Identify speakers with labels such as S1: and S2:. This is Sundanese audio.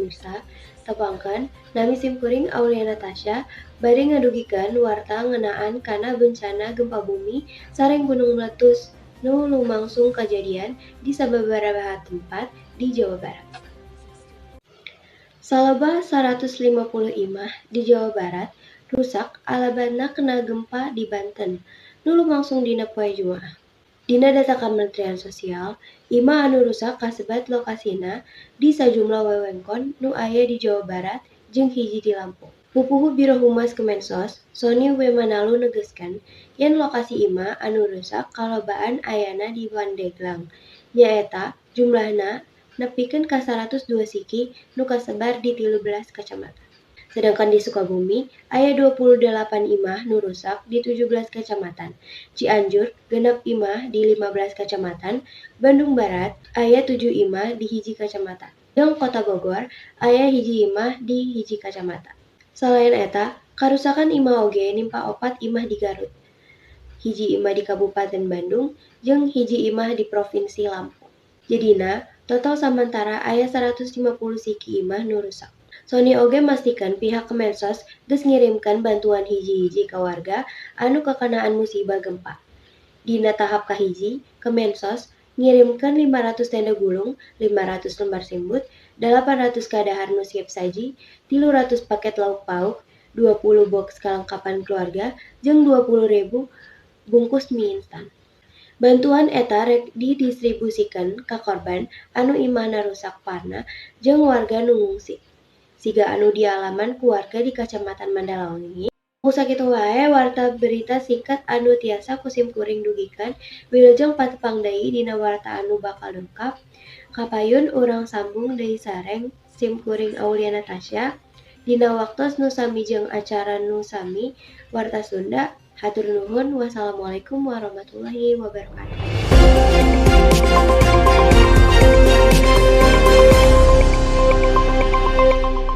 S1: pemirsa, tepangkan nami simkuring Aulia Natasha bari ngadugikan warta ngenaan kana bencana gempa bumi sareng gunung meletus nu lumangsung kejadian di sababaraha tempat di Jawa Barat. Salabah 150 imah di Jawa Barat rusak alabana kena gempa di Banten nu lumangsung dina poe Jumaah. Dina data Kementerian Sosial, imah anu rusak kasebat lokasina di sajumlah wewengkon nu aya di Jawa Barat jeung hiji di Lampung. Pupuhu Biro Humas Kemensos, Sony Wemanalu negeskan yen lokasi imah anu rusak kalobaan ayana di Pandeglang. Nyaeta jumlahna nepikeun ka 102 siki nu kasebar di 13 kacamatan. Sedangkan di Sukabumi, aya 28 imah nu rusak di 17 kecamatan. Cianjur, genep imah di 15 kecamatan. Bandung Barat, aya 7 imah di hiji kecamatan. Jeung Kota Bogor, aya hiji imah di hiji kecamatan. Selain eta, karusakan imah oge nimpa 4 imah di Garut, hiji imah di Kabupaten Bandung, jeung hiji imah di Provinsi Lampung. Jadina, total samantara aya 150 siki imah nu rusak. Sony oge mastikan pihak Kemensos geus ngirimkan bantuan hiji-hiji ka warga anu kakenaan musibah gempa. Dina tahap kahiji, Kemensos ngirimkeun 500 tenda gulung, 500 lembar simbut, 800 kadahar nu siap saji, 300 paket lauk pauk, 20 box kelengkapan keluarga, jeung 20.000 bungkus mie instan. Bantuan eta rek didistribusikan ka korban anu imahna rusak parna jeung warga nu ngungsi. Siga anu dialaman ku warga di Kacamatan Mandalawangi. Kusakitu wae warta berita singkat anu tiasa kusimkuring dugikan wilujeng patepang deui dina warta anu bakal lengkap. Kapayun urang sambung deui sareng simkuring Aulia Natasha dina waktos nu sami jeung acara nu sami warta Sunda. Hatur nuhun. Wassalamualaikum warahmatullahi wabarakatuh.